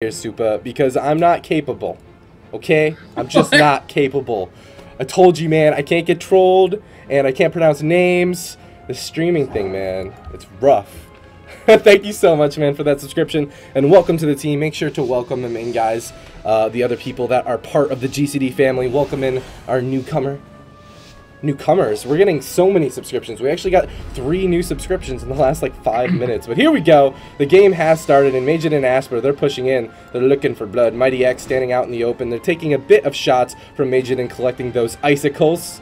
here, Supa, because I'm not capable. Okay? I'm just not capable. I told you, man, I can't get trolled, and I can't pronounce names. The streaming thing, man, it's rough. Thank you so much, man, for that subscription, and welcome to the team. Make sure to welcome them in, guys. The other people that are part of the GCD family. Welcome in our newcomers. We're getting so many subscriptions. We actually got 3 new subscriptions in the last like 5 minutes. But here we go. The game has started, and Majid and Asper, they're pushing in. They're looking for blood. Mighty X standing out in the open. They're taking a bit of shots from Majid and collecting those icicles.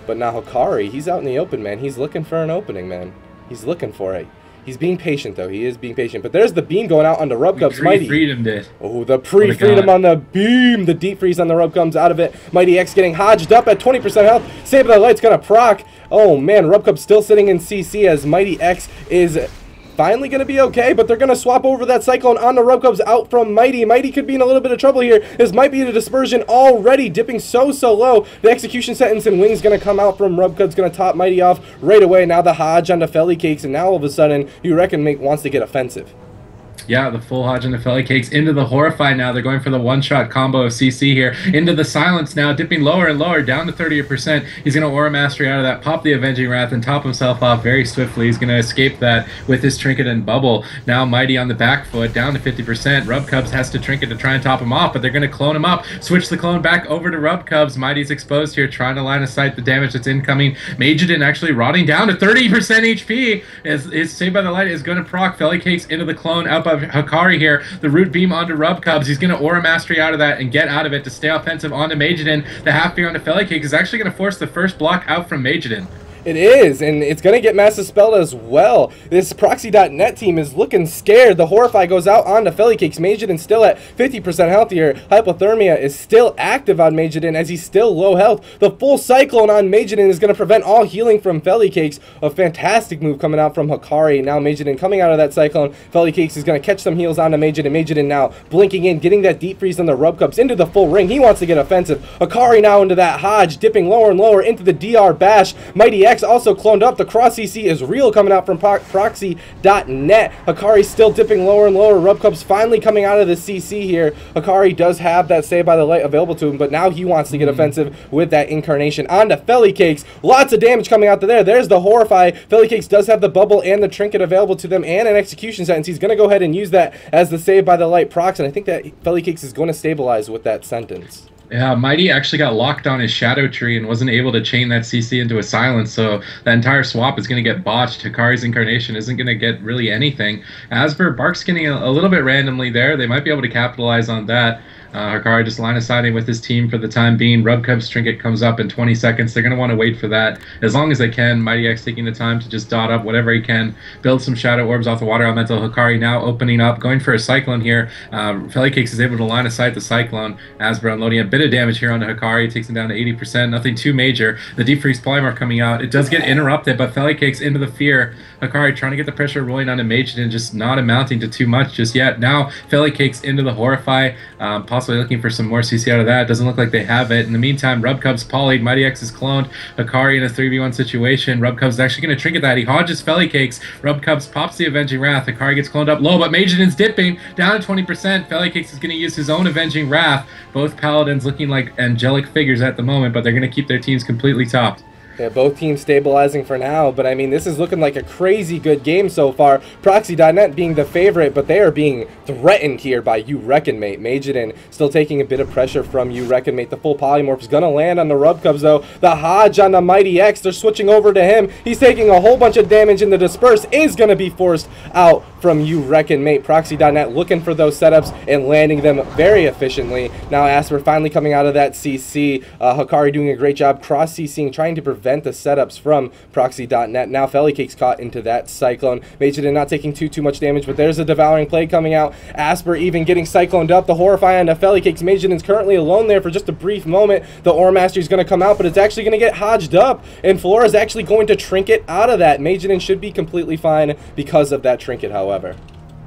But now Hikari, he's out in the open, man. He's looking for an opening, man. He's looking for it. He's being patient, though. He is being patient. But there's the beam going out on the Rub Cubs. Mighty. Freedom did. Oh, the pre-freedom on the beam. The deep freeze on the Rub comes out of it. Mighty X getting hodged up at 20% health. Save the Light's going to proc. Oh, man. Rub Cubs still sitting in CC as Mighty X is finally going to be okay, but they're going to swap over that Cyclone on the Rub Cubs out from Mighty. Mighty could be in a little bit of trouble here. This might be the dispersion already, dipping so low. The execution sentence and Wings going to come out from Rub Cubs, going to top Mighty off right away. Now the Hodge on the Felly Cakes, and now all of a sudden, you reckon Mate wants to get offensive. Yeah, the full Hodge and the Felly Cakes into the Horrify now. They're going for the one-shot combo of CC here. Into the Silence now, dipping lower and lower, down to 30%. He's going to Aura Mastery out of that, pop the Avenging Wrath, and top himself off very swiftly. He's going to escape that with his Trinket and Bubble. Now Mighty on the back foot, down to 50%. Rub Cubs has to Trinket to try and top him off, but they're going to clone him up. Switch the clone back over to Rub Cubs. Mighty's exposed here, trying to line of sight the damage that's incoming. Majidin actually rotting down to 30% HP. His Saved by the Light is going to proc Felly Cakes into the clone out by Hikari here. The root beam onto Rub Cubs. He's going to Aura Mastery out of that and get out of it to stay offensive onto Majidin. The half fear on the Felly Cake is actually going to force the first block out from Majidin. It is, and it's going to get Massive Spelled as well. This Proxy.net team is looking scared. The Horrify goes out onto Felly Cakes. Majidin still at 50% healthier. Hypothermia is still active on Majidin as he's still low health. The full Cyclone on Majidin is going to prevent all healing from Felly Cakes. A fantastic move coming out from Hikari. Now Majidin coming out of that Cyclone. Felly Cakes is going to catch some heals onto Majidin. Majidin now blinking in, getting that deep freeze on the Rub Cubs into the full ring. He wants to get offensive. Hikari now into that Hodge, dipping lower and lower into the DR Bash. Mighty X also cloned up. The cross CC is real coming out from Proxy.net. Hikari still dipping lower and lower. Rub Cubs finally coming out of the CC here. Hikari does have that Save by the Light available to him, but now he wants to get offensive with that Incarnation onto Felly Cakes. Lots of damage coming out there. There's the Horrify. Felly Cakes does have the Bubble and the Trinket available to them and an Execution Sentence. He's going to go ahead and use that as the Save by the Light procs, and I think that Felly Cakes is going to stabilize with that sentence. Yeah, Mighty actually got locked on his Shadow Tree and wasn't able to chain that CC into a Silence, so that entire swap is going to get botched. Hikari's Incarnation isn't going to get really anything. Asper, Bark's getting a little bit randomly there. They might be able to capitalize on that. Hikari just line of sighting with his team for the time being. Rub Cubs Trinket comes up in 20 seconds. They're going to want to wait for that as long as they can. Mighty X taking the time to just dot up whatever he can, build some Shadow Orbs off the Water Elemental. Hikari now opening up, going for a Cyclone here. Felly Cakes is able to line of sight the Cyclone. Asper unloading a bit of damage here onto Hikari, takes him down to 80%. Nothing too major. The Deep Freeze Polymorph coming out. It does get interrupted, but Felly Cakes into the fear. Hikari trying to get the pressure rolling onto Majidin, just not amounting to too much just yet. Now Felly Cakes into the Horrify, possibly looking for some more CC out of that. Doesn't look like they have it. In the meantime, Rub Cubs polyed. Mighty X is cloned. Hikari in a 3v1 situation. Rub Cubs is actually going to Trinket that. He hodges Felly Cakes. Rub Cubs pops the Avenging Wrath. Hikari gets cloned up low, but Majidin's dipping down to 20%. Felly Cakes is going to use his own Avenging Wrath. Both Paladins looking like angelic figures at the moment, but they're going to keep their teams completely topped. Yeah, both teams stabilizing for now, but I mean, this is looking like a crazy good game so far. Proxy.net being the favorite, but they are being threatened here by You Reckon Mate. Majidin still taking a bit of pressure from You Reckon Mate. The full Polymorph is going to land on the Rub Cubs, though. The Hodge on the Mighty X, they're switching over to him. He's taking a whole bunch of damage, and the Disperse is going to be forced out from You Reckon Mate. Proxy.net looking for those setups and landing them very efficiently. Now Asper finally coming out of that CC. Hikari doing a great job cross-CCing, trying to prevent the setups from Proxy.net. Now Felly Cakes caught into that Cyclone. Majidin not taking too much damage, but there's a Devouring Plague coming out. Asper even getting Cycloned up. The Horrify on the Felly Cakes. Majidin's currently alone there for just a brief moment. The Aura Mastery is going to come out, but it's actually going to get hodged up, and Flora's actually going to Trinket out of that. Majidin should be completely fine because of that Trinket, however.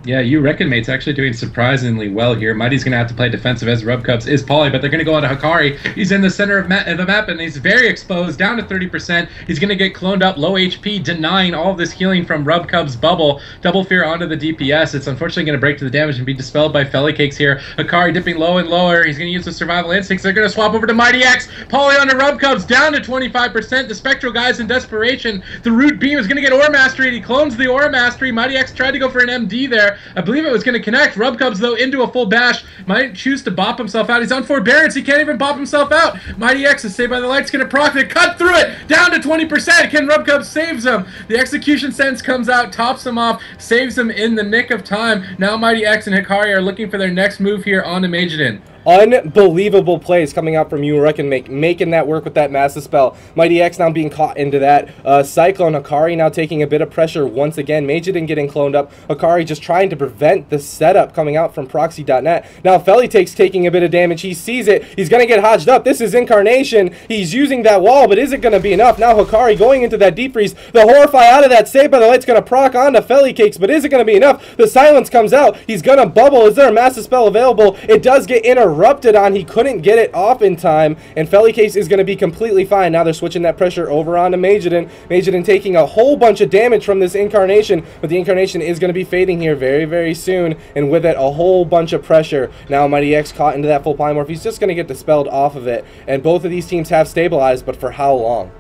Yeah, you reckon mate's actually doing surprisingly well here. Mighty's going to have to play defensive as Rubcubs is Poly, but they're going to go on to Hakari. He's in the center of the map, and he's very exposed, down to 30%. He's going to get cloned up, low HP, denying all of this healing from Rubcubs' bubble. Double Fear onto the DPS. It's unfortunately going to break to the damage and be dispelled by Fellycakes here. Hakari dipping low and lower. He's going to use the survival instincts. They're going to swap over to Mighty X. Poly onto Rubcubs, down to 25%. The Spectral guy's in desperation. The Root Beam is going to get Aura Mastery. He clones the Aura Mastery. Mighty X tried to go for an MD there. I believe it was going to connect. Rubcubs, though, into a full bash. Might choose to bop himself out. He's on forbearance. He can't even bop himself out. Mighty X is saved by the lights. Going to proc it. Cut through it. Down to 20%. Ken Rubcubs saves him. The Execution Sense comes out, tops him off, saves him in the nick of time. Now Mighty X and Hakari are looking for their next move here on to Majidin. Unbelievable plays coming out from you, Reckon, making that work with that Massive Spell. Mighty X now being caught into that. Cyclone, Hakari now taking a bit of pressure once again. Majidin getting cloned up. Hakari just trying to prevent the setup coming out from Proxy.net. Now Fellycakes taking a bit of damage. He sees it. He's going to get hodged up. This is Incarnation. He's using that wall, but is it going to be enough? Now Hakari going into that Deep Freeze. The Horrify out of that Save by the Light's going to proc onto Fellycakes, but is it going to be enough? The Silence comes out. He's going to bubble. Is there a Massive Spell available? It does get interrupted on. He couldn't get it off in time, and Fellycakes is going to be completely fine. Now they're switching that pressure over onto Majidin. Majidin taking a whole bunch of damage from this Incarnation, but the Incarnation is going to be fading here very, very soon, and with it, a whole bunch of pressure. Now Mighty X caught into that full polymorph. He's just going to get dispelled off of it, and both of these teams have stabilized, but for how long?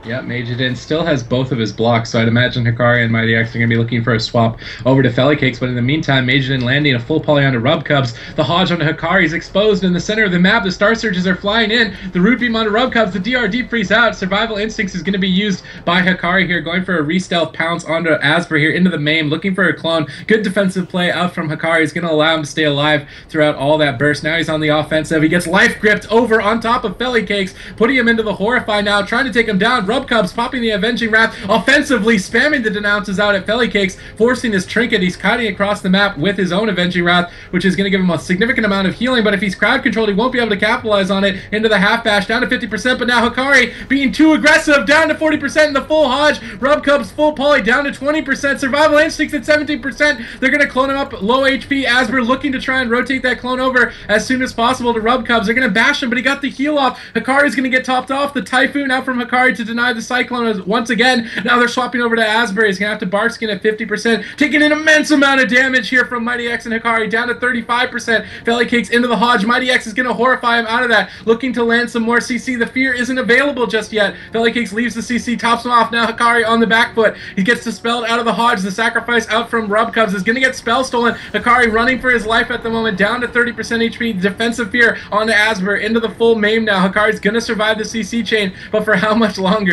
Yeah, Majidin still has both of his blocks, so I'd imagine Hakari and Mighty X are going to be looking for a swap over to Fellycakes, but in the meantime, Majidin landing a full poly onto Rubcubs. The Hodge onto Hakari is exposed in the center of the map. The Star Surges are flying in. The Root Beam onto Rubcubs. The DR Deep Freeze out. Survival Instincts is going to be used by Hakari here, going for a re-stealth pounce onto Asper here into the main, looking for a clone. Good defensive play out from Hakari is going to allow him to stay alive throughout all that burst. Now he's on the offensive. He gets life gripped over on top of Fellycakes, putting him into the Horrify now, trying to take him down. Rubcubs popping the Avenging Wrath, offensively spamming the denounces out at Fellycakes, forcing his trinket. He's cutting across the map with his own Avenging Wrath, which is going to give him a significant amount of healing, but if he's crowd controlled, he won't be able to capitalize on it. Into the half bash, down to 50%, but now Hakari being too aggressive, down to 40% in the full Hodge. Rubcubs full poly, down to 20%. Survival Instincts at 17%. They're going to clone him up, low HP. Asper looking to try and rotate that clone over as soon as possible to Rubcubs. They're going to bash him, but he got the heal off. Hakari's going to get topped off. The Typhoon out from Hakari to deny the Cyclone once again. Now they're swapping over to Asbury. He's going to have to Bark Skin at 50%, taking an immense amount of damage here from Mighty X and Hakari, down to 35%. Fellycakes into the Hodge. Mighty X is going to horrify him out of that, looking to land some more CC. The Fear isn't available just yet. Fellycakes leaves the CC, tops him off. Now Hakari on the back foot. He gets dispelled out of the Hodge. The sacrifice out from Rubcubs is going to get spell stolen. Hakari running for his life at the moment, down to 30% HP. Defensive Fear onto Asbury, into the full maim now. Hakari's going to survive the CC chain, but for how much longer?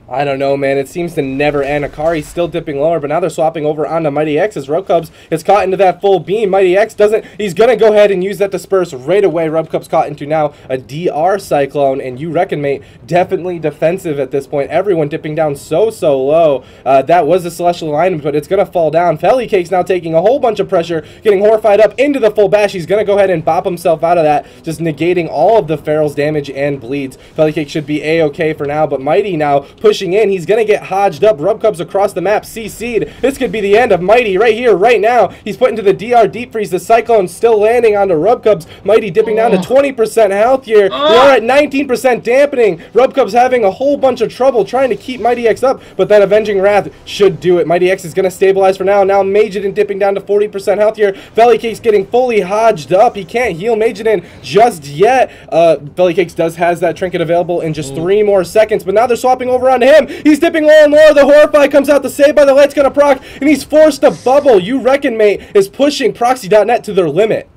I don't know, man. It seems to never end. Akari's still dipping lower, but now they're swapping over onto Mighty X as Rubcubs is caught into that full beam. Mighty X doesn't. He's going to go ahead and use that disperse right away. Rubcubs caught into now a DR Cyclone, and you reckon, mate, definitely defensive at this point. Everyone dipping down so low. That was the Celestial Alignment, but it's going to fall down. Fellycake's now taking a whole bunch of pressure, getting horrified up into the full bash. He's going to go ahead and bop himself out of that, just negating all of the Feral's damage and bleeds. Fellycake should be A-okay for now, but Mighty now pushing in. He's going to get hodged up. Rubcubs across the map, CC'd. This could be the end of Mighty right here, right now. He's put into the DR Deep Freeze. The Cyclone still landing onto Rubcubs. Mighty dipping down to 20% health here. They are at 19% dampening. Rubcubs having a whole bunch of trouble trying to keep Mighty X up, but that Avenging Wrath should do it. Mighty X is going to stabilize for now. Now Majidin dipping down to 40% health here. Fellycake's getting fully hodged up. He can't heal Majidin just yet. Fellycakes has that trinket available in just 3 more seconds, but now they're swapping over onto him. He's dipping low and lower. The Horrify comes out. The Save by the Light's going to proc, and he's forced to bubble. You reckon, mate, is pushing Proxy.net to their limit.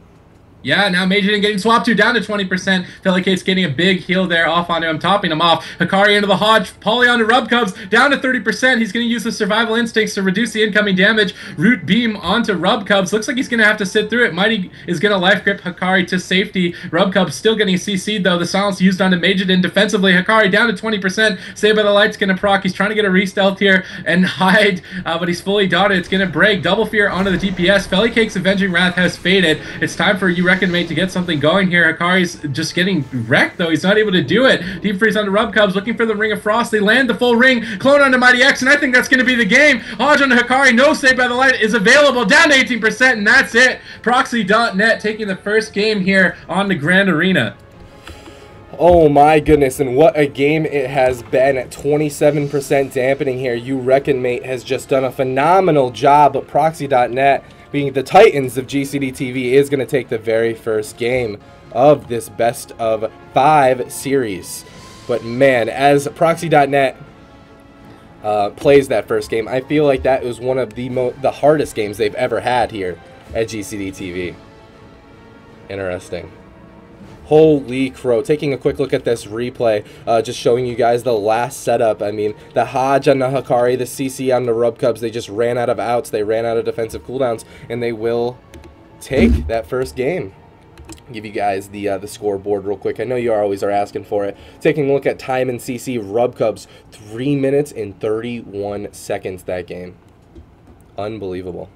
Yeah, now Majidin getting swapped to down to 20%. Fellycake's getting a big heal there off onto him, topping him off. Hakari into the Hodge, Poly onto Rubcubs, down to 30%. He's going to use the Survival Instincts to reduce the incoming damage. Root Beam onto Rubcubs. Looks like he's going to have to sit through it. Mighty is going to life grip Hakari to safety. Rubcubs still getting CC'd though. The Silence used onto Majidin defensively. Hakari down to 20%. Saved by the Light's going to proc. He's trying to get a re-stealth here and hide, but he's fully dotted. It's going to break. Double Fear onto the DPS. Fellycake's Avenging Wrath has faded. It's time for you Reckon Mate to get something going here. Hikari's just getting wrecked, though. He's not able to do it. Deep Freeze onto Rub Cubs, looking for the Ring of Frost. They land the full ring. Clone onto Mighty X, and I think that's going to be the game. Hodge onto Hikari. No Save by the Light is available. Down to 18%, and that's it. Proxy.net taking the first game here on Nagrand Arena. Oh my goodness, and what a game it has been at 27% dampening here. You Reckon Mate has just done a phenomenal job, but Proxy.net, being the Titans of GCD TV, is going to take the very first game of this best of 5 series. But man, as Proxy.net plays that first game, I feel like that was one of the hardest games they've ever had here at GCD TV. Interesting. Holy crow. Taking a quick look at this replay, just showing you guys the last setup. I mean, the Hodge on the Hikari, the CC on the Rub Cubs, they just ran out of outs, they ran out of defensive cooldowns, and they will take that first game. Give you guys the scoreboard real quick. I know you always are asking for it. Taking a look at time and CC, Rub Cubs, 3 minutes and 31 seconds that game. Unbelievable.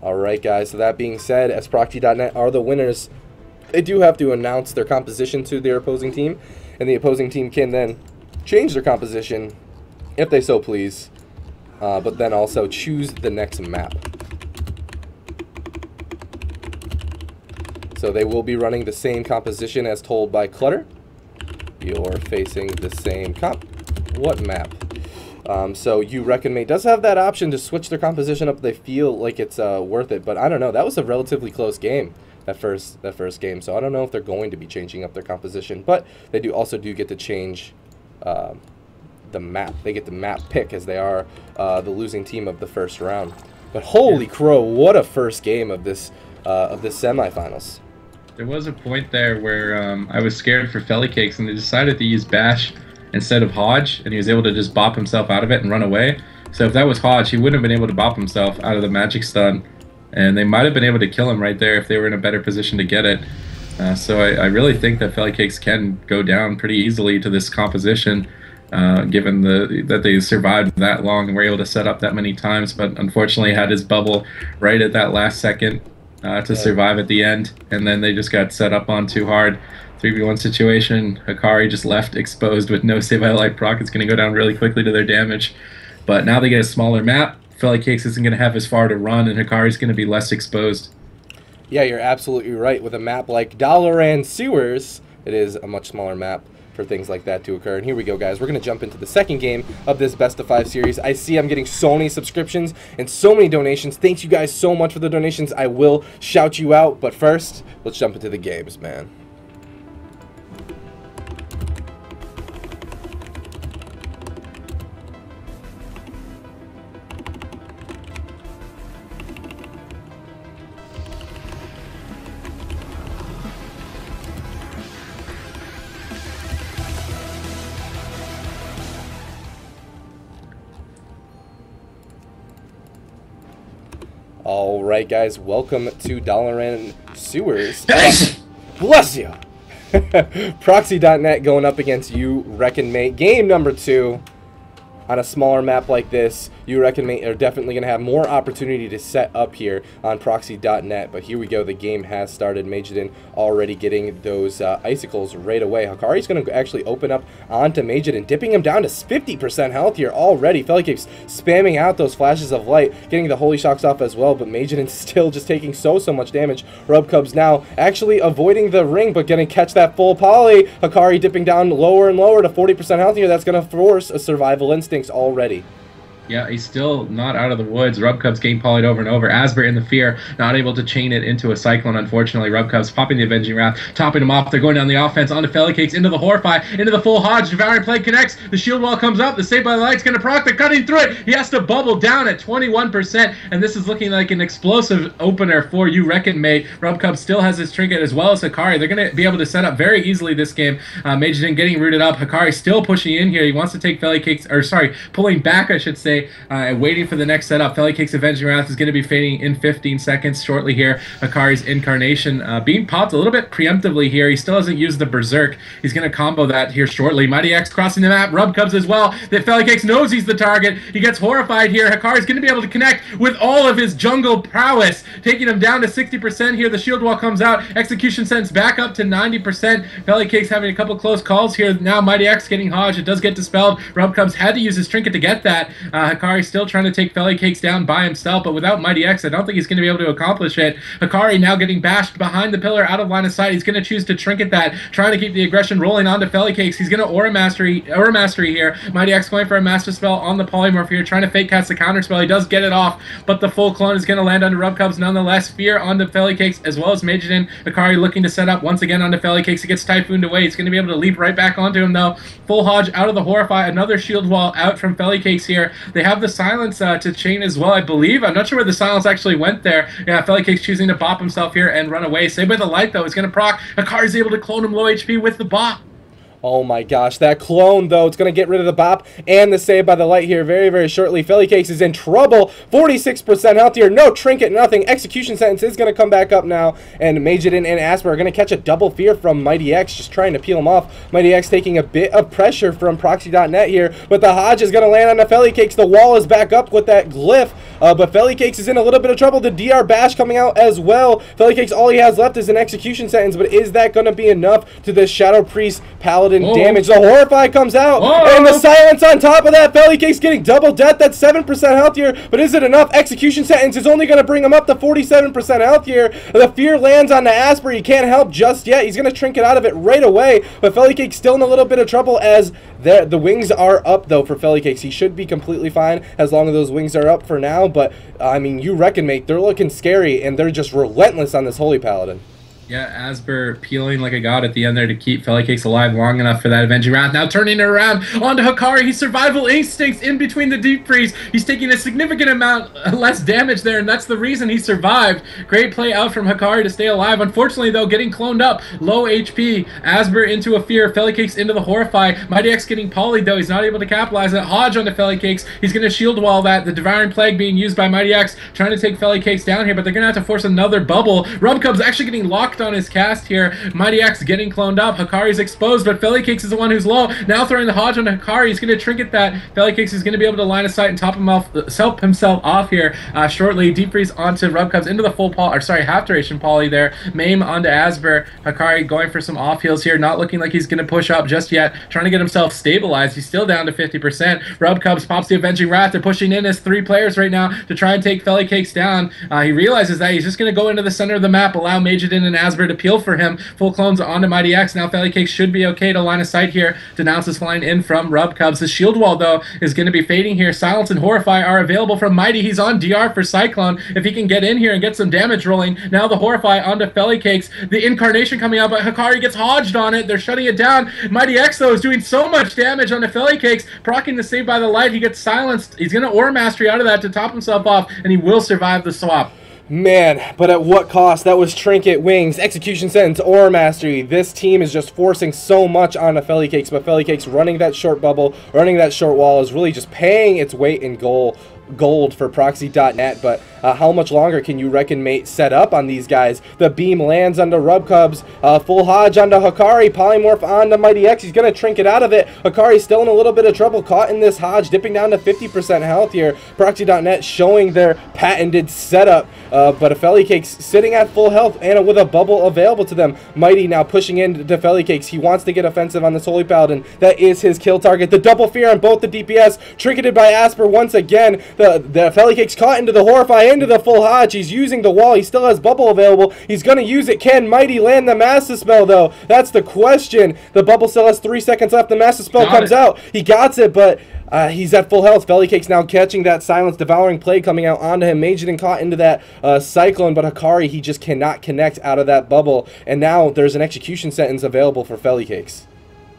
Alright guys, so that being said, as Proxy.net are the winners, they do have to announce their composition to their opposing team, and the opposing team can then change their composition if they so please, but then also choose the next map. So they will be running the same composition as told by Clutter. You're facing the same comp. What map? So You Reckon Mate does have that option to switch their composition up if they feel like it's worth it, but I don't know. That was a relatively close game. That first game, so I don't know if they're going to be changing up their composition, but they also do get to change the map. They get the map pick as they are the losing team of the first round. But holy crow, what a first game of this semifinals. There was a point there where I was scared for Fellycakes, and they decided to use Bash instead of Hodge, and he was able to just bop himself out of it and run away. So if that was Hodge, he wouldn't have been able to bop himself out of the magic stun. And they might have been able to kill him right there if they were in a better position to get it. So I really think that Fellycakes can go down pretty easily to this composition, given that they survived that long and were able to set up that many times. But unfortunately had his bubble right at that last second to survive at the end. And then they just got set up on too hard. 3v1 situation. Hikari just left exposed with no Save by the Light proc. It's going to go down really quickly to their damage. But now they get a smaller map. Fellycakes isn't going to have as far to run, and Hikari's going to be less exposed. Yeah, you're absolutely right. With a map like Dalaran Sewers, it is a much smaller map for things like that to occur. And here we go, guys. We're going to jump into the second game of this Best of 5 series. I see I'm getting so many subscriptions and so many donations. Thanks you guys so much for the donations. I will shout you out. But first, let's jump into the games, man. Alright guys, welcome to Dalaran Sewers. Bless you! Proxy.net going up against You Reckon Mate. Game number 2. On a smaller map like this, You Reckon Mate are definitely going to have more opportunity to set up here on Proxy.net. But here we go, the game has started. Majidin already getting those icicles right away. Hikari's going to actually open up onto Majidin, dipping him down to 50% health here already. Fellycakes spamming out those flashes of light, getting the Holy Shocks off as well, but Majidin still just taking so much damage. Rub Cubs now actually avoiding the ring, but going to catch that full poly. Hikari dipping down lower and lower to 40% health here. That's going to force a survival instinct already. Yeah, he's still not out of the woods. Rub Cubs getting polyed over and over. Asper in the fear, not able to chain it into a cyclone, unfortunately. Rub Cubs popping the Avenging Wrath, topping him off. They're going down the offense onto Fellycakes, into the Horrify, into the full Hodge. Devouring Plague connects. The shield wall comes up. The Save by the Light's going to proc. They're cutting through it. He has to bubble down at 21%, and this is looking like an explosive opener for You Reckon Mate. Rub Cubs still has his trinket as well as Hikari. They're going to be able to set up very easily this game. Majidin getting rooted up. Hikari still pushing in here. He wants to take Fellycakes, or sorry, pulling back, I should say. say, waiting for the next setup. Felicake's Avenging Wrath is going to be fading in 15 seconds shortly here. Hakari's Incarnation being popped a little bit preemptively here. He still hasn't used the Berserk. He's going to combo that here shortly. Mighty X crossing the map. Rub Cubs as well. That Felicakes knows he's the target. He gets horrified here. Hakari's going to be able to connect with all of his jungle prowess, taking him down to 60% here. The shield wall comes out. Execution sends back up to 90%. Felicakes having a couple close calls here. Now Mighty X getting Hodge. It does get dispelled. Rub Cubs had to use his trinket to get that. Hakari still trying to take Felicakes down by himself, but without Mighty X, I don't think he's going to be able to accomplish it. Hakari now getting bashed behind the pillar, out of line of sight. He's going to choose to trinket that, trying to keep the aggression rolling onto Felicakes. He's going to Aura Mastery here. Mighty X going for a Master Spell on the Polymorph here, trying to fake cast the counter spell. He does get it off, but the full clone is going to land onto Rub Cubs nonetheless. Fear onto Felicakes as well as Majidin. Hakari looking to set up once again onto Felicakes. He gets Typhooned away. He's going to be able to leap right back onto him though. Full Hodge out of the Horrify. Another shield wall out from Felicakes here. They have the silence to chain as well, I believe. I'm not sure where the silence actually went there. Yeah, Felicakes choosing to bop himself here and run away. Saved by the light though is going to proc. Hakari's able to clone him low HP with the bop. Oh my gosh, that clone though, it's going to get rid of the bop and the save by the light here very, very shortly. Felicakes is in trouble, 46% health here, no trinket, nothing. Execution sentence is going to come back up now, and Majidin and Asper are going to catch a double fear from Mighty X, just trying to peel him off. Mighty X taking a bit of pressure from Proxy.net here, but the Hodge is going to land on the Felicakes. The wall is back up with that glyph, but Felicakes is in a little bit of trouble. The DR Bash coming out as well. Felicakes, all he has left is an execution sentence, but is that going to be enough to this Shadow Priest Paladin damage? The Horrify comes out, and the silence on top of that. Felicakes getting double death. That's 7% health here, but is it enough? Execution sentence is only going to bring him up to 47% health here. The fear lands on the Asper. He can't help just yet. He's going to trinket out of it right away, but Felicakes still in a little bit of trouble as the wings are up though for Felicakes. He should be completely fine as long as those wings are up for now, but I mean, you reckon, mate, they're looking scary, and they're just relentless on this Holy Paladin. Yeah, Asper peeling like a god at the end there to keep Felicakes alive long enough for that Avenging Wrath. Now turning it around onto Hakari. He's survival instincts in between the deep freeze. He's taking a significant amount less damage there, and that's the reason he survived. Great play out from Hakari to stay alive. Unfortunately, though, getting cloned up. Low HP. Asper into a fear. Felicakes into the Horrify. Mighty X getting polyed, though. He's not able to capitalize it. Hodge onto Felicakes. He's going to shield wall that. The Devouring Plague being used by Mighty X, trying to take Felicakes down here, but they're going to have to force another bubble. Rub Cub's actually getting locked on his cast here. Mighty X getting cloned up. Hakari's exposed, but Felicakes is the one who's low. Now throwing the Hodge on Hakari. He's going to trinket that. Felicakes is going to be able to line of sight and top himself off here shortly. Deep freeze onto Rub Cubs into the full half duration poly there. Maim onto Asper. Hakari going for some off heals here. Not looking like he's going to push up just yet. Trying to get himself stabilized. He's still down to 50%. Rub Cubs pops the Avenging Wrath. They're pushing in as 3 players right now to try and take Felicakes down. He realizes that he's just going to go into the center of the map, allow Majidin and Asper to peel for him. Full clones onto Mighty X. Now Felicakes should be okay to line of sight here. Denounce is flying in from Rub Cubs. The shield wall, though, is going to be fading here. Silence and Horrify are available from Mighty. He's on DR for Cyclone. If he can get in here and get some damage rolling. Now the Horrify onto Felicakes. The Incarnation coming out, but Hakari gets hodged on it. They're shutting it down. Mighty X, though, is doing so much damage onto Felicakes. Proccing the save by the light. He gets silenced. He's going to Aura Mastery out of that to top himself off, and he will survive the swap. Man, but at what cost? That was Trinket, Wings, Execution Sentence, Aura Mastery. This team is just forcing so much on the Felicakes, but Felicakes running that short bubble, running that short wall is really just paying its weight in gold for Proxy.net, but how much longer can you reckon, mate, set up on these guys? The beam lands onto Rub Cubs, full Hodge onto Hakari, polymorph onto Mighty X. He's going to trinket out of it. Hakari's still in a little bit of trouble, caught in this Hodge, dipping down to 50% health here. Proxy.net showing their patented setup, but a Felicakes sitting at full health and with a bubble available to them. Mighty now pushing into Felicakes. He wants to get offensive on this Holy Paladin. That is his kill target. The double fear on both the DPS, trinketed by Asper once again. The Felicakes caught into the Horrify, into the full Hodge. He's using the wall. He still has bubble available. He's going to use it. Can Mighty land the Master Spell, though? That's the question. The bubble still has 3 seconds left. The Master Spell comes out. He got it, but he's at full health. Felicakes now catching that silence. Devouring Plague coming out onto him. Majidin caught into that Cyclone, but Hakari, he just cannot connect out of that bubble. And now there's an Execution Sentence available for Felicakes.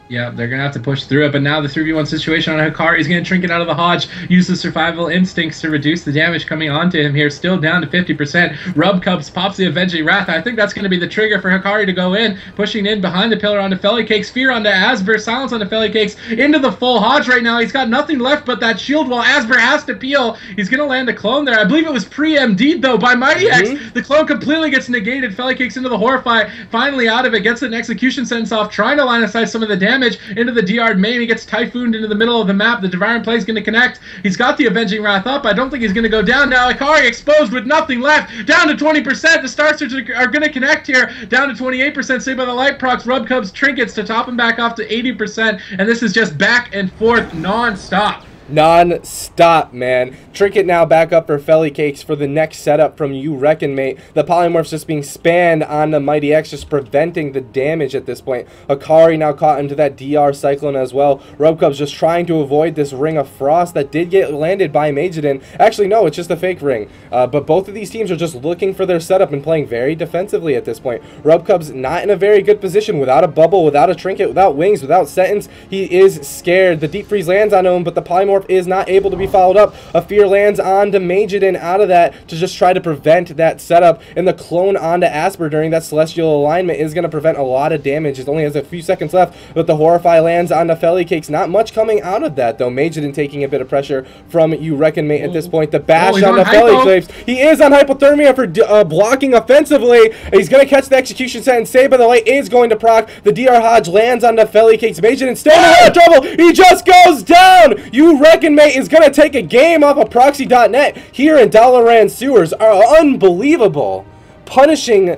Yeah, they're going to have to push through it, but now the 3v1 situation on Hikari is going to trinket out of the Hodge, use the survival instincts to reduce the damage coming onto him here, still down to 50%. Rub Cubs pops the Avenging Wrath. I think that's going to be the trigger for Hikari to go in, pushing in behind the pillar onto Fellycakes, Fear onto Asper, Silence onto Fellycakes, into the full Hodge right now. He's got nothing left but that shield while Asper has to peel. He's going to land a clone there. I believe it was pre-MD'd though by Mighty X. The clone completely gets negated. Fellycakes into the Horrify, finally out of it, gets an execution sentence off, trying to line aside some of the damage into the DR main. He gets typhooned into the middle of the map. The Tol'viron play is going to connect. He's got the Avenging Wrath up. I don't think he's going to go down now. Hikari exposed with nothing left, down to 20%. The Star Search are going to connect here, down to 28%. Saved by the Light Procs. Rub Cubs trinkets to top him back off to 80%, and this is just back and forth non-stop. Non-stop, man. Trinket now back up for Fellycakes for the next setup from You Reckon Mate. The polymorphs just being spammed on the Mighty X, just preventing the damage at this point. Hikari now caught into that DR Cyclone as well. Rubcubs just trying to avoid this Ring of Frost that did get landed by Majidin. Actually, no, it's just a fake ring. But both of these teams are just looking for their setup and playing very defensively at this point. Rubcubs not in a very good position, without a bubble, without a trinket, without wings, without sentence. He is scared. The Deep Freeze lands on him, but the polymorph is not able to be followed up. A Fear lands onto Majidin out of that to just try to prevent that setup, and the clone onto Asper during that Celestial alignment is going to prevent a lot of damage. It only has a few seconds left, but the Horrify lands onto Fellycakes. Not much coming out of that though. Majidin taking a bit of pressure from You Reckon Mate at this point. The bash on the Fellycakes. He is on hypothermia for blocking offensively. He's going to catch the execution set, and Saved by the Light is going to proc. The DR Hodge lands onto Fellycakes. Majidin still in a lot of trouble. He just goes down. You Reckon Mate is going to take a game off of Proxy.net here in Dalaran sewers. Are unbelievable. Punishing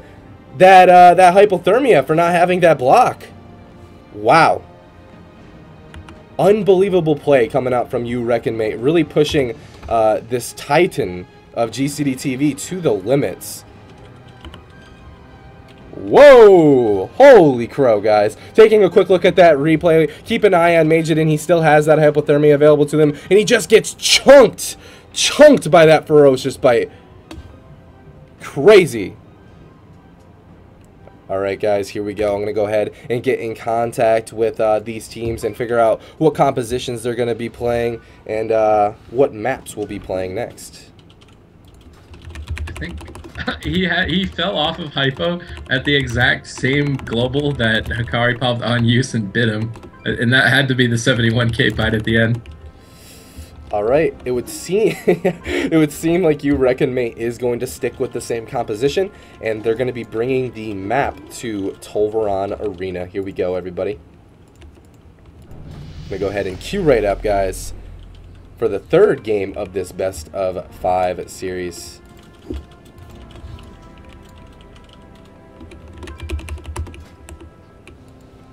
that hypothermia for not having that block. Wow. Unbelievable play coming out from You Reckon Mate. Really pushing this Titan of GCD TV to the limits. Whoa! Holy crow, guys. Taking a quick look at that replay. Keep an eye on Majidin. He still has that hypothermia available to him, and he just gets chunked. Chunked by that ferocious bite. Crazy. Alright, guys, here we go. I'm going to go ahead and get in contact with these teams and figure out what compositions they're going to be playing and what maps we'll be playing next. I think he fell off of hypo at the exact same global that Hikari popped on use and bit him, and that had to be the 71k bite at the end. All right, it would seem like You Reckon Mate is going to stick with the same composition, and they're going to be bringing the map to Tol'viron Arena. Here we go, everybody. I'm gonna go ahead and queue right up, guys, for the third game of this best of 5 series.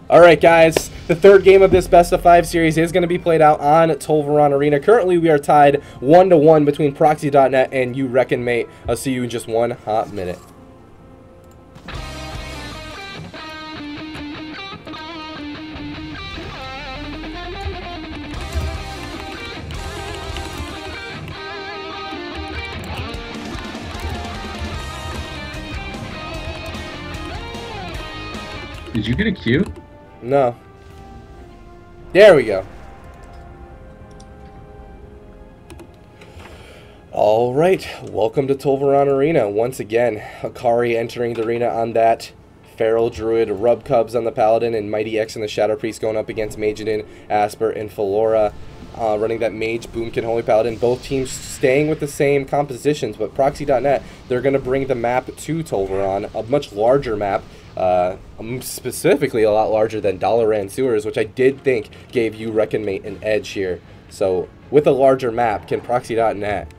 Alright, guys, the third game of this best of 5 series is going to be played out on Tol'viron Arena. Currently, we are tied 1-1 between Proxy.net and You Reckon Mate. I'll see you in just one hot minute. Did you get a queue? No. There we go. Alright, welcome to Tol'viron Arena. Once again, Hikari entering the arena on that Feral Druid, Rub Cubs on the Paladin, and Mighty X and the Shadow Priest going up against Majidin, Asper, and Philora. Running that Mage, Boomkin, Holy Paladin. Both teams staying with the same compositions, but Proxy.net, they're going to bring the map to Tol'viron, a much larger map. Specifically a lot larger than Dalaran Sewers, which I did think gave You Reckon Mate an edge here. So with a larger map, can Proxy.net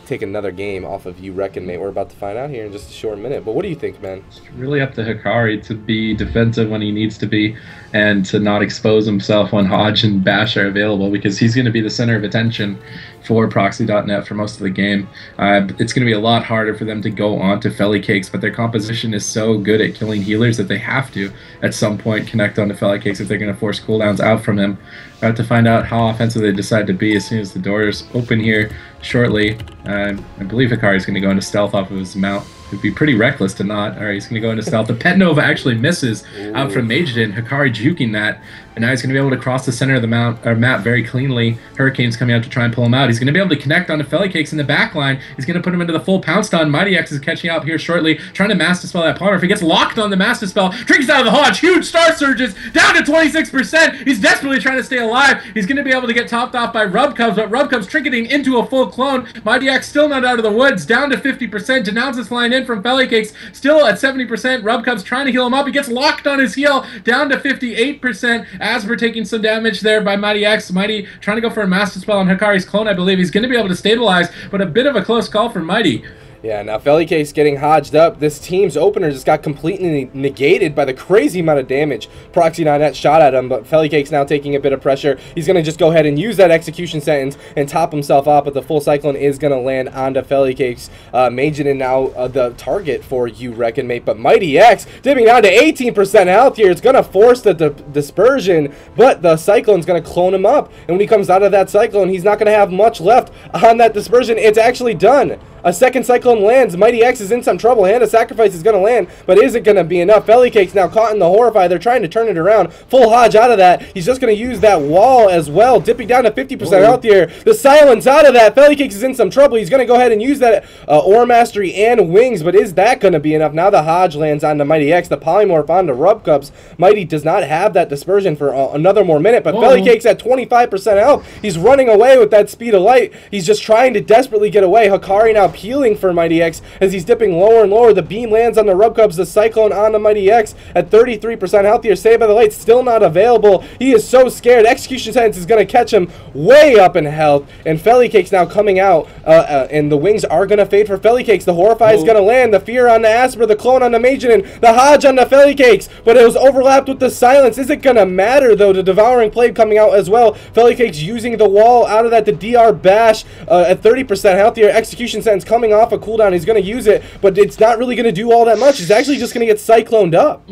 take another game off of You Reckon Mate? We're about to find out here in just a short minute. But what do you think, man? It's really up to Hikari to be defensive when he needs to be and to not expose himself when Hodge and Bash are available, because he's going to be the center of attention for Proxy.net for most of the game. It's going to be a lot harder for them to go on to Fellycakes, but their composition is so good at killing healers that they have to, at some point, connect onto Fellycakes if they're going to force cooldowns out from him. We're about to find out how offensive they decide to be as soon as the doors open here shortly. I believe Hikari's going to go into stealth off of his mount. It'd be pretty reckless to not. All right, he's going to go into stealth. The Pet Nova actually misses out from Mageddon. Hikari juking that. And now he's going to be able to cross the center of the map very cleanly. Hurricane's coming out to try and pull him out. He's going to be able to connect onto Fellycakes in the back line. He's going to put him into the full pounce stun. Mighty X is catching up here shortly, trying to Master Spell that Palmer. If he gets locked on the Master Spell, triggers out of the Hodge. Huge Star Surges down to 26%. He's desperately trying to stay alive. He's going to be able to get topped off by Rubcubs, but Rubcubs trinketing into a full clone. Mighty X still not out of the woods, down to 50%. Denounce is flying in from Fellycakes, still at 70%. Rubcubs trying to heal him up. He gets locked on his heal, down to 58%. Asper taking some damage there by Mighty X. Mighty trying to go for a Master Spell on Hikari's clone, I believe. He's going to be able to stabilize, but a bit of a close call for Mighty. Yeah, now Fellycakes getting hodged up. This team's opener just got completely negated by the crazy amount of damage Proxy.net shot at him, but Fellycakes now taking a bit of pressure. He's going to just go ahead and use that execution sentence and top himself off, but the full cyclone is going to land onto Fellycakes. Mageddon now the target for you Reckon Mate, but Mighty X dipping down to 18% health here. It's going to force the dispersion, but the cyclone's going to clone him up, and when he comes out of that cyclone, he's not going to have much left on that dispersion. It's actually done. A second cyclone lands. Mighty X is in some trouble. Hand of Sacrifice is going to land, but is it going to be enough? Fellycakes now caught in the Horrify. They're trying to turn it around. Full Hodge out of that. He's just going to use that wall as well, dipping down to 50% health here. The silence out of that. Fellycakes is in some trouble. He's going to go ahead and use that Ore Mastery and Wings, but is that going to be enough? Now the Hodge lands onto Mighty X. The Polymorph onto Rubcubs. Mighty does not have that dispersion for another more minute, but Fellycakes at 25% health. He's running away with that speed of light. He's just trying to desperately get away. Hikari now peeling for Mighty X as he's dipping lower and lower. The beam lands on the Rubcubs, the Cyclone on the Mighty X at 33% health here. Saved by the Light still not available. He is so scared. Execution Sentence is going to catch him way up in health, and Fellycakes now coming out, and the Wings are going to fade for Fellycakes. The Horrify is going to land. The Fear on the Asper, the Clone on the Mageddon, the Hodge on the Fellycakes, but it was overlapped with the Silence. Is it going to matter though? The Devouring Blade coming out as well. Fellycakes using the wall out of that. The DR Bash at 30% health here. Execution Sentence coming off a cooldown. He's going to use it, but it's not really going to do all that much. He's actually just going to get cycloned up.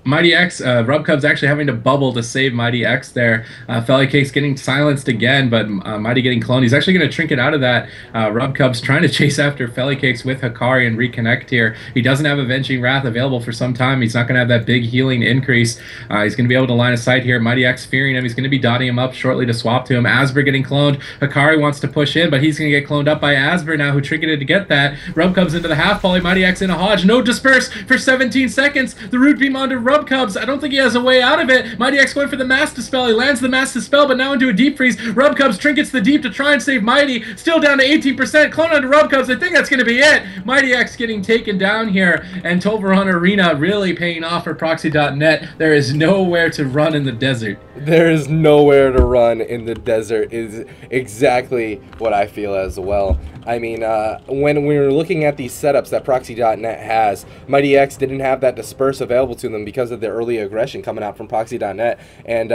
Mighty X, Rubcub's actually having to bubble to save Mighty X there. Fellycakes getting silenced again, but Mighty getting cloned. He's actually going to trinket out of that. Rubcub's trying to chase after Fellycakes with Hikari and reconnect here. He doesn't have Avenging Wrath available for some time. He's not going to have that big healing increase. He's going to be able to line of sight here. Mighty X fearing him. He's going to be dotting him up shortly to swap to him. Asper getting cloned. Hikari wants to push in, but he's going to get cloned up by Asper now, who trinketed to get that. Rubcubs into the half volley. Mighty X in a Hodge. No disperse for 17 seconds. The root beam onto Rubcubs. I don't think he has a way out of it. Mighty X going for the Master Spell. He lands the Master Spell, but now into a deep freeze. Rubcubs trinkets the deep to try and save Mighty. Still down to 18%. Clone onto Rubcubs. I think that's going to be it. Mighty X getting taken down here, and Tol'viron Arena really paying off for Proxy.net. There is nowhere to run in the desert. There is nowhere to run in the desert is exactly what I feel as well. I mean, when we were looking at these setups that Proxy.net has, Mighty X didn't have that disperse available to them because of the early aggression coming out from Proxy.net. And,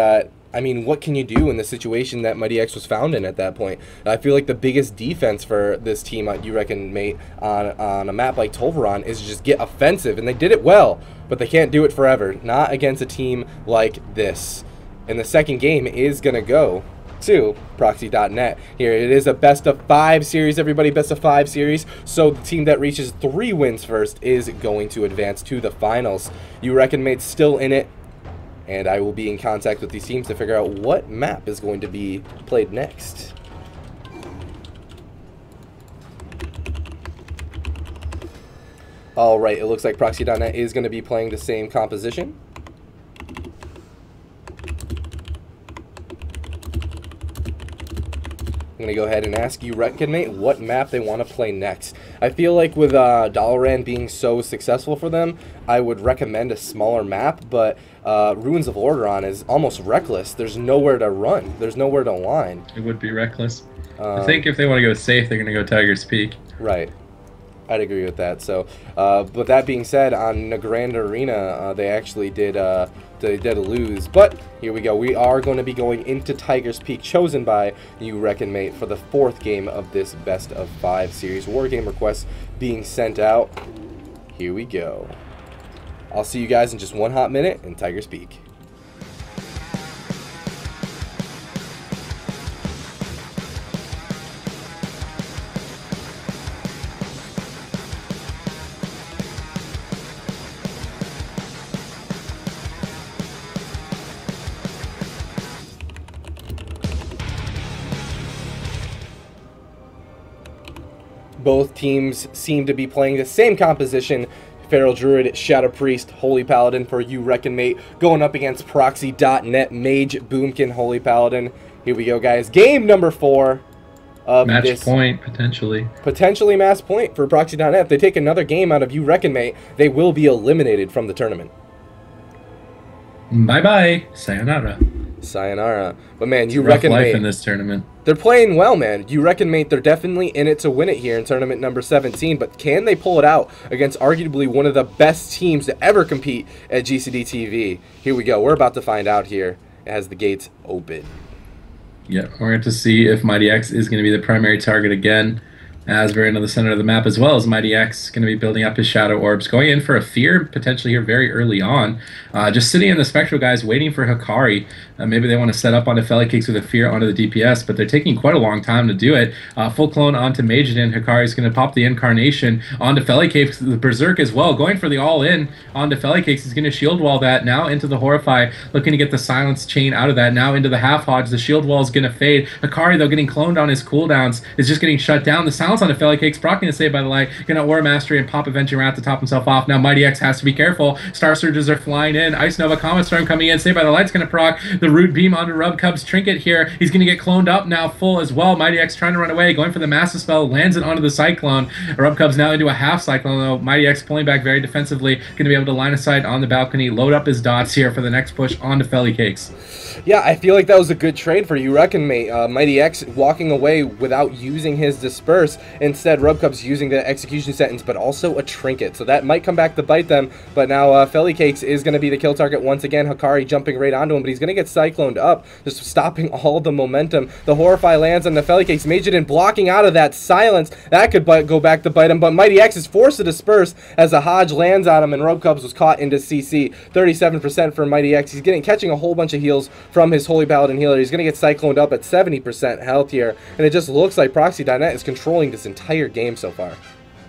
I mean, what can you do in the situation that Mighty X was found in at that point? I feel like the biggest defense for this team, you Reckon Mate, on a map like Tol'viron is just get offensive, and they did it well, but they can't do it forever. Not against a team like this. And the second game is going to go to Proxy.net. Here it is a best of 5 series, everybody, best of 5 series. So the team that reaches 3 wins first is going to advance to the finals. You Reckon Mate's still in it, and I will be in contact with these teams to figure out what map is going to be played next. Alright, it looks like Proxy.net is going to be playing the same composition. I'm going to go ahead and ask you Reckon Mate what map they want to play next. I feel like with Dalaran being so successful for them, I would recommend a smaller map, but Ruins of Lordaeron is almost reckless. There's nowhere to run. There's nowhere to line. It would be reckless. I think if they want to go safe, they're going to go Tiger's Peak. Right. I'd agree with that. So, but that being said, on Nagrand Arena, they actually did lose. But here we go. We are going to be going into Tiger's Peak, chosen by you Reckon Mate for the 4th game of this best of 5 series. War game requests being sent out. Here we go. I'll see you guys in just one hot minute in Tiger's Peak. Both teams seem to be playing the same composition. Feral Druid, Shadow Priest, Holy Paladin for You Reckon Mate, going up against Proxy.net, Mage, Boomkin, Holy Paladin. Here we go, guys. Game number 4 of match this. Point, potentially. Potentially match point for Proxy.net. If they take another game out of You Reckon Mate, they will be eliminated from the tournament. Bye-bye. Sayonara. Sayonara. But man, You Rough Reckon life Mate, in this tournament. they're playing well, man. You Reckon Mate, they're definitely in it to win it here in tournament number 17, but can they pull it out against arguably one of the best teams to ever compete at GCD TV? Here we go. We're about to find out here as the gates open. Yeah, we're going to see if Mighty X is going to be the primary target again, as we're into the center of the map, as well as Mighty X going to be building up his Shadow Orbs, going in for a Fear potentially here very early on. Just sitting in the Spectral guys waiting for Hikari. Maybe they want to set up onto Felikix with a Fear onto the DPS, but they're taking quite a long time to do it. Full clone onto Majidin. Hikari's going to pop the Incarnation onto Felikix, the Berserk as well, going for the all-in onto Felikix. He's going to shield wall that, now into the Horrify, looking to get the Silence Chain out of that, now into the Half Hodge. The shield wall is going to fade. Hikari, though, getting cloned on his cooldowns, is just getting shut down. The Silence onto Felikix, proccing the Save by the Light, going to Aura Mastery and pop Avenging Wrath to top himself off. Now Mighty X has to be careful. Star Surges are flying in. Ice Nova, Comet Storm coming in. Save by the Light's going to proc the Root Beam onto Rub Cub's Trinket here. He's going to get cloned up now full as well. Mighty X trying to run away, going for the Massive Spell, lands it onto the Cyclone. Rub Cub's now into a half Cyclone, though. Mighty X pulling back very defensively, going to be able to line of sight on the balcony, load up his dots here for the next push onto Felicakes. Yeah, I feel like that was a good trade for You Reckon Mate. Mighty X walking away without using his Disperse. Instead, Rubcub's using the Execution Sentence, but also a Trinket. So that might come back to bite them. But now Felicakes is going to be the kill target once again. Hikari jumping right onto him, but he's going to get Cycloned up, just stopping all the momentum. The Horrify lands on the Felicakes. Majidin blocking out of that silence. That could go back to bite him, but Mighty X is forced to disperse as the Hodge lands on him, and Rubcubs was caught into CC. 37% for Mighty X. He's catching a whole bunch of heals from his Holy Paladin healer. He's going to get Cycloned up at 70% health here, and it just looks like Proxy.net is controlling this entire game so far.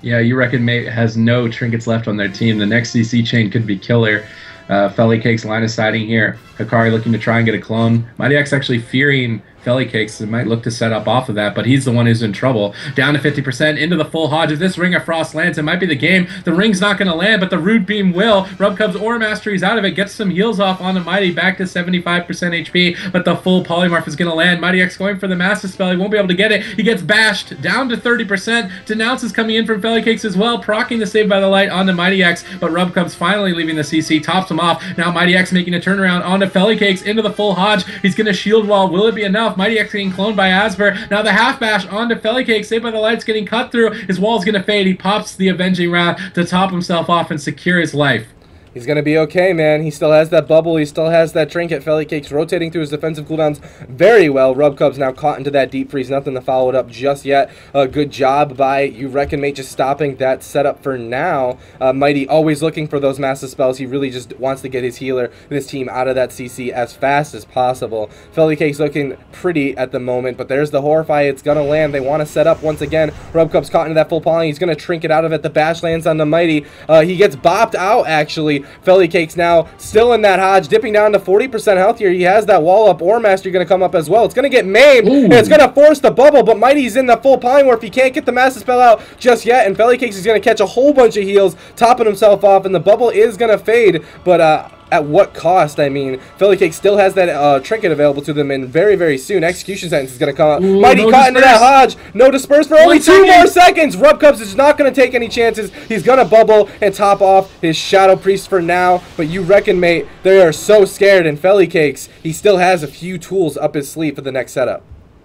Yeah, You Reckon Mate has no trinkets left on their team. The next CC chain could be killer. Felicakes line of sighting here. Hikari looking to try and get a clone. Mighty X actually fearing Felicakes and might look to set up off of that, but he's the one who's in trouble. Down to 50% into the full Hodge. If this Ring of Frost lands, it might be the game. The ring's not going to land, but the Root Beam will. Rubcub's Aura Mastery's out of it, gets some heals off onto Mighty, back to 75% HP, but the full Polymorph is going to land. Mighty X going for the Massive Spell. He won't be able to get it. He gets bashed down to 30%. Denounce is coming in from Felicakes as well, proccing the Save by the Light onto Mighty X, but Rubcub's finally leaving the CC, tops him off. Now Mighty X making a turnaround onto Felicakes into the full Hodge. He's going to shield wall. Will it be enough? Mighty X getting cloned by Asper. Now the half bash onto Felicakes. Saved by the Light's getting cut through. His wall's going to fade. He pops the Avenging Wrath to top himself off and secure his life. He's going to be okay, man. He still has that bubble. He still has that trinket. Felicakes rotating through his defensive cooldowns very well. Rubcub's now caught into that deep freeze. Nothing to follow it up just yet. Good job by You Reckon Mate just stopping that setup for now. Mighty always looking for those massive spells. He really just wants to get his healer and his team out of that CC as fast as possible. Felicakes looking pretty at the moment, but there's the Horrify. It's going to land. They want to set up once again. Rubcub's caught into that full poly. He's going to trinket out of it. The bash lands on the Mighty. He gets bopped out, actually. Felicakes now still in that Hodge, dipping down to 40% health here. He has that wall up. Aura Master going to come up as well. It's going to get maimed, and it's going to force the bubble, but Mighty's in the full polymorph. He can't get the Massive Spell out just yet, and Felicakes is going to catch a whole bunch of heals, topping himself off, and the bubble is going to fade, but at what cost? I mean, Felicakes still has that trinket available to them, and very, very soon, Execution Sentence is going to come up. Mighty caught into that Hodge. No disperse for only 2 more seconds. Rubcubs is not going to take any chances. He's going to bubble and top off his Shadow Priest for now, but You Reckon Mate, they are so scared, and Felicakes, he still has a few tools up his sleeve for the next setup.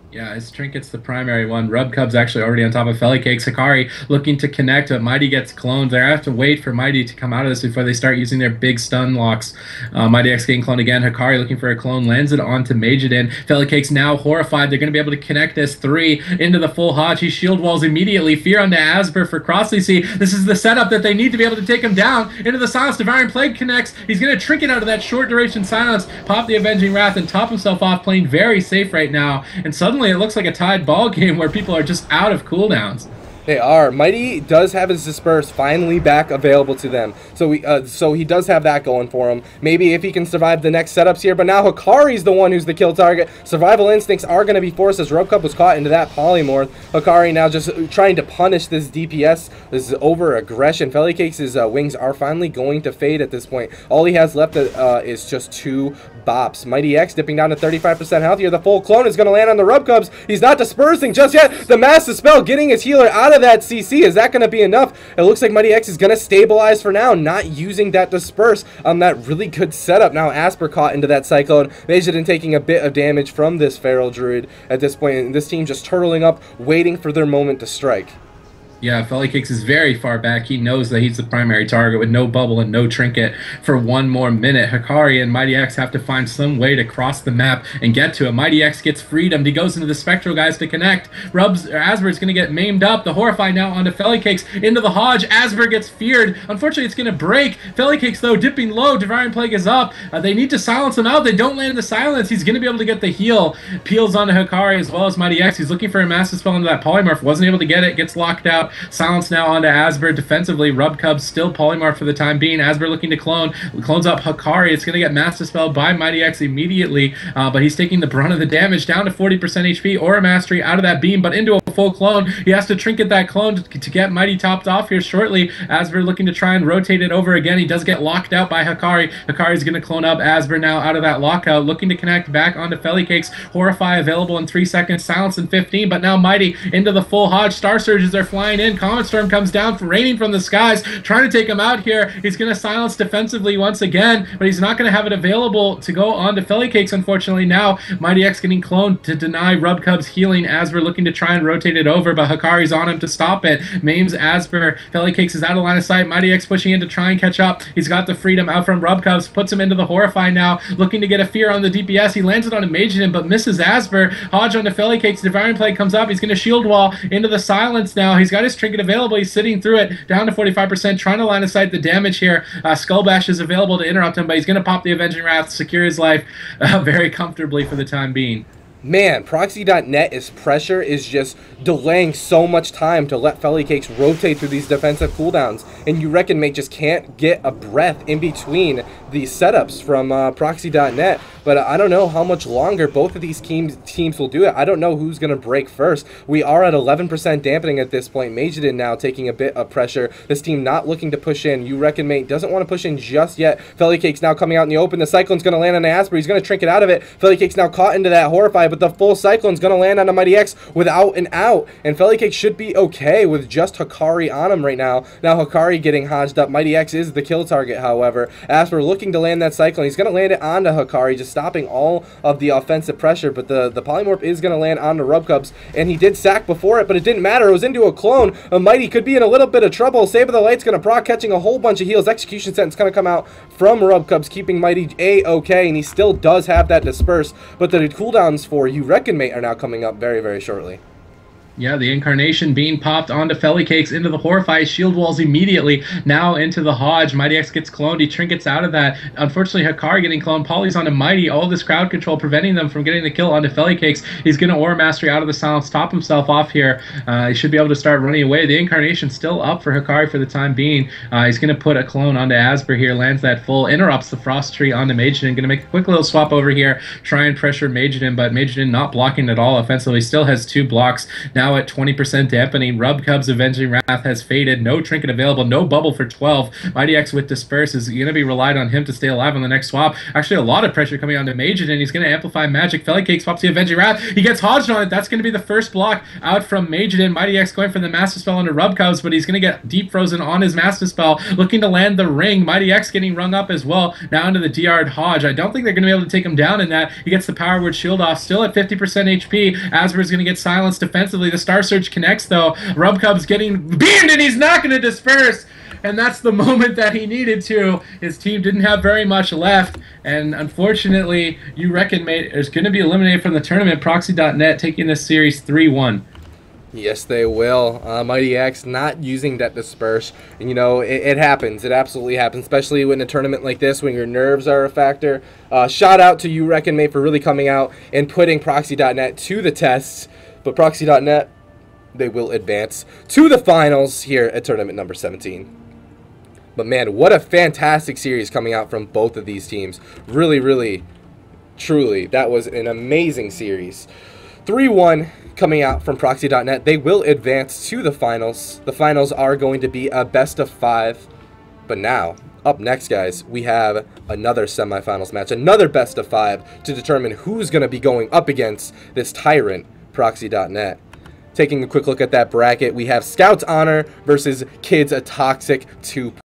Yeah, his trinket's the primary one. Rubcub's actually already on top of Felicakes. Hikari looking to connect, but Mighty gets cloned. They have to wait for Mighty to come out of this before they start using their big stun locks. Mighty X getting cloned again. Hikari looking for a clone, lands it onto Majidin. Felicakes now horrified. They're going to be able to connect this 3 into the full Hodge. He shield walls immediately. Fear onto Asper for cross CC. This is the setup that they need to be able to take him down. Into the silence. Devouring Plague connects. He's going to trinket out of that short duration silence, pop the Avenging Wrath, and top himself off, playing very safe right now. And suddenly it looks like a tied ball game where people are just out of cooldowns. They are. Mighty does have his disperse finally back available to them. So he does have that going for him. Maybe if he can survive the next setups here. But now Hikari's the one who's the kill target. Survival instincts are going to be forced as Rubcup was caught into that polymorph. Hikari now just trying to punish this DPS, this over-aggression. Fellycakes' wings are finally going to fade at this point. All he has left is just 2 bops. Mighty X dipping down to 35% health here. The full clone is going to land on the Rubcubs. He's not dispersing just yet. The Mass Dispel getting his healer out of that CC. Is that going to be enough? It looks like Mighty X is going to stabilize for now, not using that disperse on that really good setup. Now Asper caught into that Cyclone. Majidin taking a bit of damage from this Feral Druid at this point, and this team just turtling up, waiting for their moment to strike. Yeah, Fellycakes is very far back. He knows that he's the primary target with no bubble and no trinket for 1 more minute. Hikari and Mighty X have to find some way to cross the map and get to him. Mighty X gets freedom. He goes into the Spectral guys to connect. Asper's going to get maimed up. The Horrify now onto Fellycakes into the Hodge. Asper gets feared. Unfortunately, it's going to break. Fellycakes, though, dipping low. Devouring Plague is up. They need to silence him out. They don't land in the silence. He's going to be able to get the heal. Peels onto Hikari as well as Mighty X. He's looking for a Massive Spell into that Polymorph. Wasn't able to get it. Gets locked out. Silence now onto Asper defensively. Rubcub still polymorph for the time being. Asper looking to clone. Clones up Hikari. It's going to get Mass Dispelled by Mighty X immediately, but he's taking the brunt of the damage, down to 40% HP. Aura Mastery out of that beam, but into a full clone. He has to trinket that clone to get Mighty topped off here shortly. Asper looking to try and rotate it over again. He does get locked out by Hikari. Hikari's going to clone up Asper now out of that lockout, looking to connect back onto Fellycakes. Horrify available in 3 seconds. Silence in 15, but now Mighty into the full Hodge. Star Surges are flying in. Comet Storm comes down, raining from the skies, trying to take him out here. He's going to silence defensively once again, but he's not going to have it available to go on to Fellycakes, unfortunately. Now, Mighty X getting cloned to deny Rubcub's healing as we're looking to try and rotate it over, but Hikari's on him to stop it. Maims Asper. Fellycakes is out of line of sight. Mighty X pushing in to try and catch up. He's got the freedom out from Rubcubs, puts him into the Horrify now, looking to get a fear on the DPS. He lands it on a Majidin, but misses Asper. Hodge on to Fellycakes. Devouring Plague comes up. He's going to shield wall into the silence now. He's got his trinket available. He's sitting through it, down to 45%, trying to line of sight the damage here. Skull Bash is available to interrupt him, but he's going to pop the Avenging Wrath, secure his life very comfortably for the time being. Man, Proxy.net's pressure is just delaying so much time to let Fellycakes rotate through these defensive cooldowns, and you reckon mate just can't get a breath in between these setups from Proxy.net. But I don't know how much longer both of these teams will do it. I don't know who's going to break first. We are at 11% dampening at this point. Majidin now taking a bit of pressure. This team not looking to push in. You reckon mate doesn't want to push in just yet. Fellycakes now coming out in the open. The Cyclone's going to land on Asper. He's going to trinket out of it. Fellycakes now caught into that Horrify, but the full Cyclone's going to land on a Mighty X without an out. And Fellycakes should be okay with just Hikari on him right now. Now Hikari getting hodged up. Mighty X is the kill target, however. Asper looking to land that Cyclone. He's going to land it onto Hikari, just stopping all of the offensive pressure, but the Polymorph is going to land onto Rubcubs, and he did sack before it, but it didn't matter. It was into a clone. Mighty could be in a little bit of trouble. Save of the Light's going to proc, catching a whole bunch of heals. Execution Sentence going to come out from Rubcubs, keeping Mighty A-okay, and he still does have that disperse, but the cooldowns for You Reckon Mate are now coming up very, very shortly. Yeah, the Incarnation being popped onto Fellycakes into the Horrify, shield walls immediately, now into the Hodge. Mighty X gets cloned, he trinkets out of that. Unfortunately, Hikari getting cloned, Polly's onto Mighty, all this crowd control preventing them from getting the kill onto Fellycakes. He's going to Aura Mastery out of the silence, top himself off here. He should be able to start running away. The Incarnation still up for Hikari for the time being. He's going to put a clone onto Asper here, lands that full, interrupts the Frost Tree onto Majidin. Going to make a quick little swap over here, try and pressure Majidin, but Majidin not blocking at all offensively, still has 2 blocks. Now at 20% dampening, Rubcub's Avenging Wrath has faded. No trinket available, no bubble for 12. Mighty X with Disperse is going to be relied on him to stay alive on the next swap. Actually, a lot of pressure coming onto Majidin. He's going to amplify magic. Fellycakes swaps the Avenging Wrath. He gets hodged on it. That's going to be the first block out from Majidin. Mighty X going for the Master Spell onto Rubcubs, but he's going to get deep frozen on his Master Spell, looking to land the ring. Mighty X getting rung up as well. Now into the DR Hodge. I don't think they're going to be able to take him down in that. He gets the Power Word Shield off, still at 50% HP. Asper is going to get silenced defensively. The Star Surge connects though. Rubcub's getting beamed and he's not going to disperse. And that's the moment that he needed to. His team didn't have very much left. And unfortunately, You Reckon Mate is going to be eliminated from the tournament. Proxy.net taking this series 3-1. Yes, they will. Mighty X not using that disperse. And, you know, it happens. It absolutely happens, especially in a tournament like this when your nerves are a factor. Shout out to You Reckon Mate for really coming out and putting Proxy.net to the tests. But Proxy.net they will advance to the finals here at tournament number 17. But man, what a fantastic series coming out from both of these teams. Really, really, truly, that was an amazing series. 3-1 coming out from Proxy.net. They will advance to the finals. The finals are going to be a best of 5. But now, up next, guys, we have another semifinals match, another best of 5 to determine who's going to be going up against this tyrant, Proxy.net. Taking a quick look at that bracket, we have Scouts Honor versus Kids A Toxic 2.